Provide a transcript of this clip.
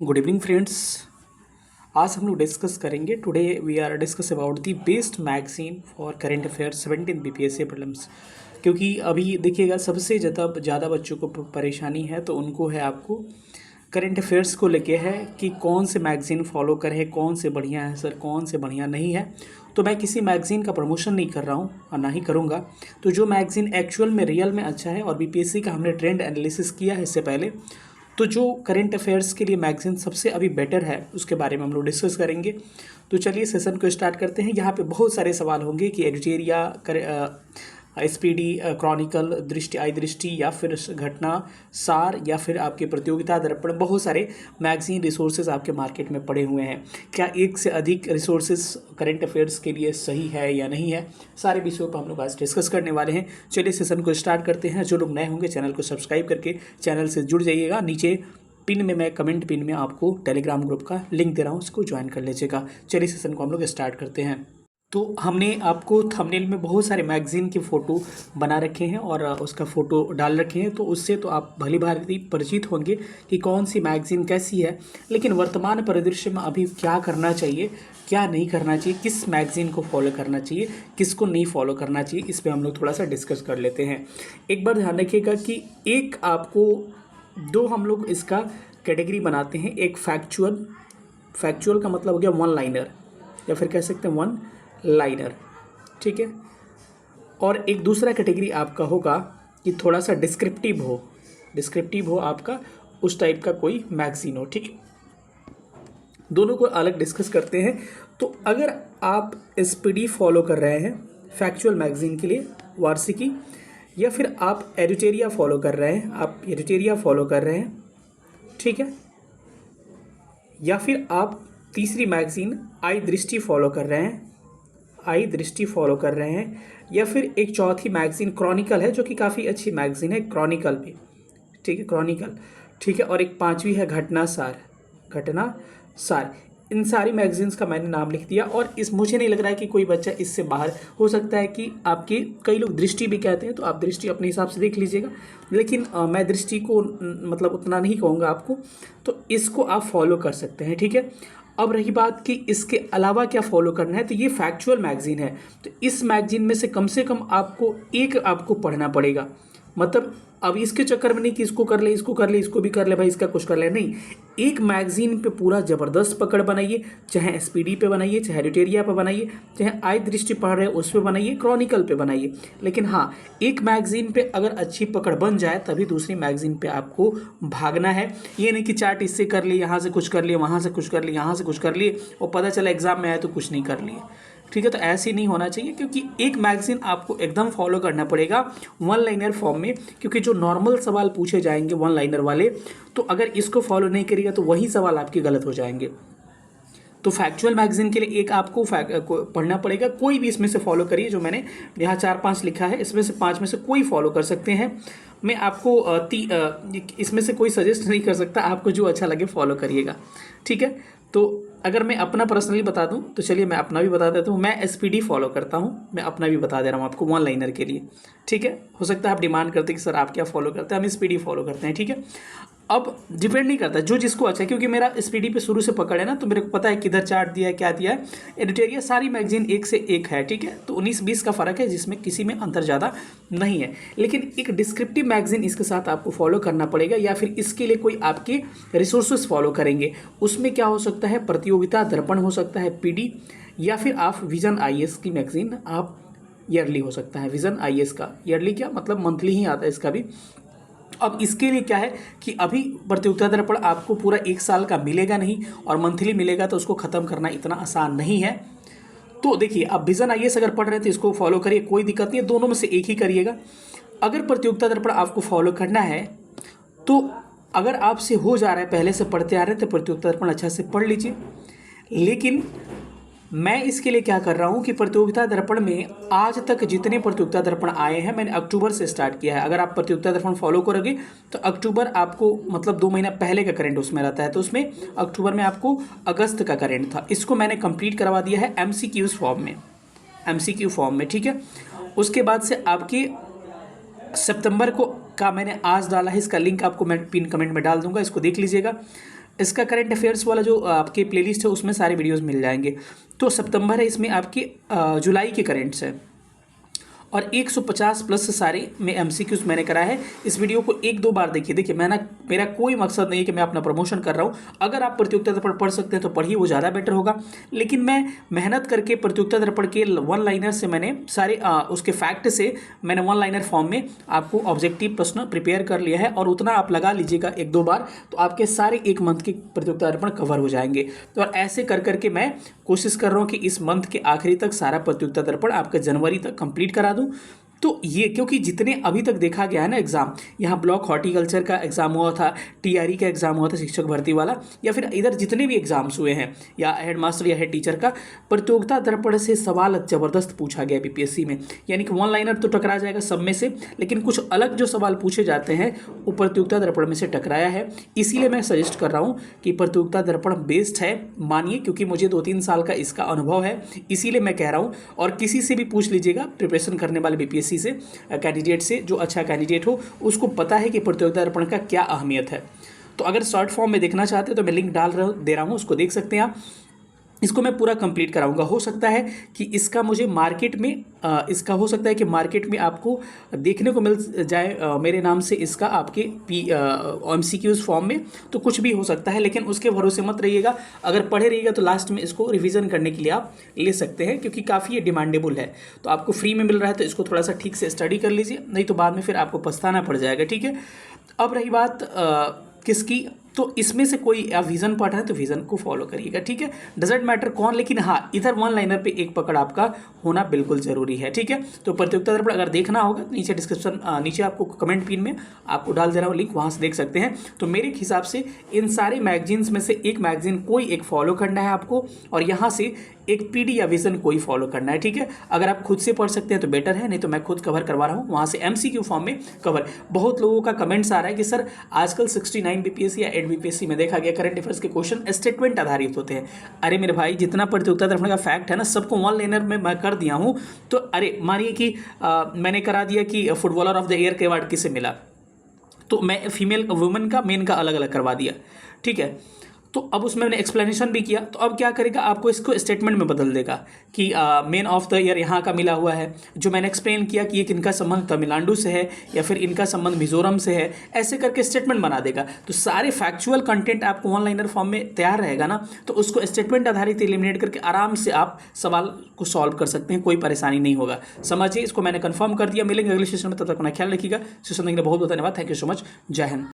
Good evening friends. आज हम लोग डिस्कस करेंगे। Today we are discuss about the best magazine for current affairs 17 BPSC prelims. क्योंकि अभी देखिएगा सबसे ज़्यादा बच्चों को परेशानी है, तो उनको है आपको करेंट अफेयर्स को लेके है कि कौन से मैगज़ीन फॉलो करें, कौन से बढ़िया है सर, कौन से बढ़िया नहीं है। तो मैं किसी मैगज़ीन का प्रमोशन नहीं कर रहा हूँ और ना ही करूँगा। तो जो मैगज़ीन एक्चुअल में रियल में अच्छा है और बीपीएससी का हमने ट्रेंड एनालिसिस किया है इससे पहले, तो जो करंट अफेयर्स के लिए मैगज़ीन सबसे अभी बेटर है उसके बारे में हम लोग डिस्कस करेंगे। तो चलिए सेशन को स्टार्ट करते हैं। यहाँ पे बहुत सारे सवाल होंगे कि एडिटोरिया, एसपीडी, क्रॉनिकल, दृष्टि, आई दृष्टि, या फिर घटना सार, या फिर आपके प्रतियोगिता दर्पण। बहुत सारे मैगज़ीन रिसोर्सेज आपके मार्केट में पड़े हुए हैं। क्या एक से अधिक रिसोर्सेज करंट अफेयर्स के लिए सही है या नहीं है, सारे विषयों पर हम लोग आज डिस्कस करने वाले हैं। चलिए सेशन को स्टार्ट करते हैं। जो लोग नए होंगे चैनल को सब्सक्राइब करके चैनल से जुड़ जाइएगा। नीचे पिन में, मैं कमेंट पिन में आपको टेलीग्राम ग्रुप का लिंक दे रहा हूँ, उसको ज्वाइन कर लीजिएगा। चलिए सेशन को हम लोग स्टार्ट करते हैं। तो हमने आपको थंबनेल में बहुत सारे मैगज़ीन के फ़ोटो बना रखे हैं और उसका फ़ोटो डाल रखे हैं, तो उससे तो आप भली भांति परिचित होंगे कि कौन सी मैगज़ीन कैसी है। लेकिन वर्तमान परिदृश्य में अभी क्या करना चाहिए, क्या नहीं करना चाहिए, किस मैगज़ीन को फॉलो करना चाहिए, किसको नहीं फॉलो करना चाहिए, इस पर हम लोग थोड़ा सा डिस्कस कर लेते हैं। एक बार ध्यान रखिएगा कि एक आपको दो हम लोग इसका कैटेगरी बनाते हैं। एक फैक्चुअल का मतलब हो गया वन लाइनर, या फिर कह सकते हैं वन लाइनर, ठीक है। और एक दूसरा कैटेगरी आपका होगा कि थोड़ा सा डिस्क्रिप्टिव हो आपका, उस टाइप का कोई मैगज़ीन हो, ठीक है। दोनों को अलग डिस्कस करते हैं। तो अगर आप एसपीडी फॉलो कर रहे हैं फैक्चुअल मैगज़ीन के लिए, वार्षिकी, या फिर आप एडिटोरिया फॉलो कर रहे हैं, ठीक है, या फिर आप तीसरी मैगज़ीन आई दृष्टि फॉलो कर रहे हैं, या फिर एक चौथी मैगज़ीन क्रॉनिकल है, जो कि काफ़ी अच्छी मैगज़ीन है, क्रॉनिकल भी, ठीक है, क्रॉनिकल, ठीक है। और एक पांचवी है घटना सार। इन सारी मैगज़ीन्स का मैंने नाम लिख दिया। और मुझे नहीं लग रहा है कि कोई बच्चा इससे बाहर हो सकता है। कि आपके कई लोग दृष्टि भी कहते हैं, तो आप दृष्टि अपने हिसाब से देख लीजिएगा। लेकिन मैं दृष्टि को मतलब उतना नहीं कहूँगा आपको, तो इसको आप फॉलो कर सकते हैं, ठीक है। अब रही बात कि इसके अलावा क्या फॉलो करना है, तो ये फैक्चुअल मैगज़ीन है, तो इस मैगज़ीन में से कम आपको पढ़ना पड़ेगा। मतलब अब इसके चक्कर में नहीं कि इसको कर ले, इसको भी कर ले, भाई इसका कुछ कर ले, नहीं। एक मैगज़ीन पे पूरा ज़बरदस्त पकड़ बनाइए, चाहे एसपीडी पे बनाइए, चाहे एडिटोरिया पे बनाइए, चाहे आई दृष्टि पढ़ रहे हैं उस पर बनाइए, क्रॉनिकल पे बनाइए। लेकिन हाँ, एक मैगज़ीन पे अगर अच्छी पकड़ बन जाए तभी दूसरी मैगज़ीन पे आपको भागना है। ये नहीं कि चार्ट इससे कर लिए, यहाँ से कुछ कर लिए, वहाँ से कुछ कर लिए, यहाँ से कुछ कर लिए, और पता चला एग्ज़ाम में आया तो कुछ नहीं कर लिए, ठीक है। तो ऐसे नहीं होना चाहिए, क्योंकि एक मैगज़ीन आपको एकदम फॉलो करना पड़ेगा वन लाइनर फॉर्म में। क्योंकि जो नॉर्मल सवाल पूछे जाएंगे वन लाइनर वाले, तो अगर इसको फॉलो नहीं करेगा तो वही सवाल आपके गलत हो जाएंगे। तो फैक्चुअल मैगज़ीन के लिए एक आपको पढ़ना पड़ेगा। कोई भी इसमें से फॉलो करिए, जो मैंने यहाँ 4-5 लिखा है, इसमें से 5 में से कोई फॉलो कर सकते हैं। मैं आपको इसमें से कोई सजेस्ट नहीं कर सकता, आपको जो अच्छा लगे फॉलो करिएगा, ठीक है। तो अगर मैं अपना पर्सनली बता दूं, तो चलिए मैं अपना भी बता देता हूं। मैं एसपीडी फॉलो करता हूं, मैं अपना भी बता दे रहा हूं आपको वन लाइनर के लिए, ठीक है। हो सकता है आप डिमांड करते हैं कि सर आप क्या फॉलो करते हैं, हम एसपीडी फॉलो करते हैं, ठीक है। अब डिपेंड नहीं करता जो जिसको अच्छा है, क्योंकि मेरा एसपीडी पे शुरू से पकड़ है ना, तो मेरे को पता है किधर चार्ट दिया है, क्या दिया है। एडिटोरिया सारी मैगजीन एक से एक है, ठीक है। तो 19-20 का फ़र्क है, जिसमें किसी में अंतर ज़्यादा नहीं है। लेकिन एक डिस्क्रिप्टिव मैगजीन इसके साथ आपको फॉलो करना पड़ेगा, या फिर इसके लिए कोई आपके रिसोर्सेज फॉलो करेंगे। उसमें क्या हो सकता है, प्रतियोगिता दर्पण हो सकता है, पीडी, या फिर आप विजन आईएएस की मैगजीन आप ईयरली हो सकता है। विजन आईएएस का ईयरली क्या मतलब, मंथली ही आता है इसका भी। अब इसके लिए क्या है कि अभी प्रतियोगिता दर्पण आपको पूरा 1 साल का मिलेगा नहीं, और मंथली मिलेगा, तो उसको ख़त्म करना इतना आसान नहीं है। तो देखिए, आप विजन आईएएस अगर पढ़ रहे थे इसको फॉलो करिए, कोई दिक्कत नहीं है, दोनों में से एक ही करिएगा। अगर प्रतियोगिता दर्पण आपको फॉलो करना है, तो अगर आपसे हो जा रहा है, पहले से पढ़ते आ रहे हैं, तो प्रतियोगिता दर्पण अच्छा से पढ़ लीजिए। लेकिन मैं इसके लिए क्या कर रहा हूं कि प्रतियोगिता दर्पण में आज तक जितने प्रतियोगिता दर्पण आए हैं, मैंने अक्टूबर से स्टार्ट किया है। अगर आप प्रतियोगिता दर्पण फॉलो करोगे तो अक्टूबर आपको मतलब 2 महीना पहले का करंट उसमें रहता है, तो उसमें अक्टूबर में आपको अगस्त का करंट था। इसको मैंने कंप्लीट करवा दिया है एमसीक्यू फॉर्म में, ठीक है। उसके बाद से आपके सितंबर का मैंने आज डाला है, इसका लिंक आपको मैं पिन कमेंट में डाल दूंगा, इसको देख लीजिएगा। इसका करंट अफेयर्स वाला जो आपके प्लेलिस्ट है उसमें सारे वीडियोज़ मिल जाएंगे। तो सितंबर है, इसमें आपके जुलाई के करंट्स हैं और 150 प्लस सारे में एमसीक्यूज मैंने करा है। इस वीडियो को 1-2 बार देखिए। देखिए मेरा कोई मकसद नहीं है कि मैं अपना प्रमोशन कर रहा हूँ। अगर आप प्रतियोगिता दर्पण पढ़ सकते हैं तो पढ़िए, वो ज़्यादा बेटर होगा। लेकिन मैं मेहनत करके प्रतियोगिता दर्पण के वन लाइनर से मैंने सारे उसके फैक्ट से मैंने वन लाइनर फॉर्म में आपको ऑब्जेक्टिव प्रश्न प्रिपेयर कर लिया है और उतना आप लगा लीजिएगा 1-2 बार, तो आपके सारे 1 मंथ के प्रतियोगिता दर्पण कवर हो जाएंगे। तो और ऐसे कर करके मैं कोशिश कर रहा हूँ कि इस मंथ के आखिरी तक सारा प्रतियोगिता दर्पण आपका जनवरी तक कंप्लीट करा दूँ। तो ये क्योंकि जितने अभी तक देखा गया है ना एग्जाम, यहाँ ब्लॉक हॉर्टिकल्चर का एग्जाम हुआ था, टीआरई का एग्जाम हुआ था शिक्षक भर्ती वाला, या फिर इधर जितने भी एग्जाम्स हुए हैं या हेड मास्टर या हेड टीचर का, प्रतियोगिता दर्पण से सवाल जबरदस्त पूछा गया बीपीएससी में। यानी कि वन लाइनर तो टकरा जाएगा सब में से, लेकिन कुछ अलग जो सवाल पूछे जाते हैं वो प्रतियोगिता दर्पण में से टकराया है। इसीलिए मैं सजेस्ट कर रहा हूँ कि प्रतियोगिता दर्पण बेस्ट है, मानिए, क्योंकि मुझे 2-3 साल का इसका अनुभव है, इसीलिए मैं कह रहा हूँ। और किसी से भी पूछ लीजिएगा प्रिपरेशन करने वाले बीपीएससी से, कैंडिडेट से, जो अच्छा कैंडिडेट हो, उसको पता है कि प्रतियोगिता दर्पण का क्या अहमियत है। तो अगर शॉर्ट फॉर्म में देखना चाहते हैं तो मैं लिंक दे रहा हूँ, उसको देख सकते हैं आप। इसको मैं पूरा कंप्लीट कराऊंगा। हो सकता है कि इसका मुझे मार्केट में मार्केट में आपको देखने को मिल जाए मेरे नाम से इसका आपके एमसीक्यूज फॉर्म में, तो कुछ भी हो सकता है, लेकिन उसके भरोसे मत रहिएगा। अगर पढ़े रहिएगा तो लास्ट में इसको रिवीजन करने के लिए आप ले सकते हैं, क्योंकि काफ़ी ये डिमांडेबल है। तो आपको फ्री में मिल रहा है तो इसको थोड़ा सा ठीक से स्टडी कर लीजिए, नहीं तो बाद में फिर आपको पछताना पड़ जाएगा। ठीक है, अब रही बात किसकी, तो इसमें से कोई आप विजन पढ़ रहे हैं तो विजन को फॉलो करिएगा। ठीक है, डजेंट मैटर कौन, लेकिन हाँ इधर वन लाइनर पे एक पकड़ आपका होना बिल्कुल जरूरी है। ठीक है, तो प्रतियोगिता दर्पण अगर देखना होगा तो नीचे डिस्क्रिप्शन नीचे आपको कमेंट पिन में आपको डाल दे रहा हूँ लिंक, वहाँ से देख सकते हैं। तो मेरे हिसाब से इन सारे मैगजीन्स में से एक मैगजीन कोई एक फॉलो करना है आपको, और यहाँ से एक पीडी या विजन कोई फॉलो करना है। ठीक है, अगर आप खुद से पढ़ सकते हैं तो बेटर है, नहीं तो मैं खुद कवर करवा रहा हूँ, वहाँ से एमसीक्यू फॉर्म में कवर। बहुत लोगों का कमेंट्स आ रहा है कि सर आजकल 69 बीपीएससी या 8 बीपीएससी में देखा गया करंट अफेयर्स के क्वेश्चन स्टेटमेंट आधारित होते हैं। अरे मेरे भाई, जितना प्रतियोगिता दर्पण का फैक्ट है ना, सबको वन लाइनर में मैं कर दिया हूँ। तो अरे मानिए कि मैंने करा दिया कि फुटबॉलर ऑफ द ईयर के अवार्ड किसे मिला, तो मैं फीमेल वुमेन का मेन का अलग अलग करवा दिया। ठीक है, तो अब उसमें मैंने एक्सप्लेनेशन भी किया, तो अब क्या करेगा, आपको इसको स्टेटमेंट में बदल देगा कि मेन ऑफ द ईयर यहाँ का मिला हुआ है, जो मैंने एक्सप्लेन किया कि एक इनका संबंध तमिलनाडु से है या फिर इनका संबंध मिजोरम से है, ऐसे करके स्टेटमेंट बना देगा। तो सारे फैक्चुअल कंटेंट आपको वन लाइनर फॉर्म में तैयार रहेगा ना, तो उसको स्टेटमेंट आधारित एलिमिनेट करके आराम से आप सवाल को सॉल्व कर सकते हैं, कोई परेशानी नहीं होगा। समझिए, इसको मैंने कन्फर्म कर दिया। मिलेंगे अगले सेशन में, तब तक अपना ख्याल रखिएगा। सेशन देखने बहुत बहुत धन्यवाद। Thank you so much. जय हिंद।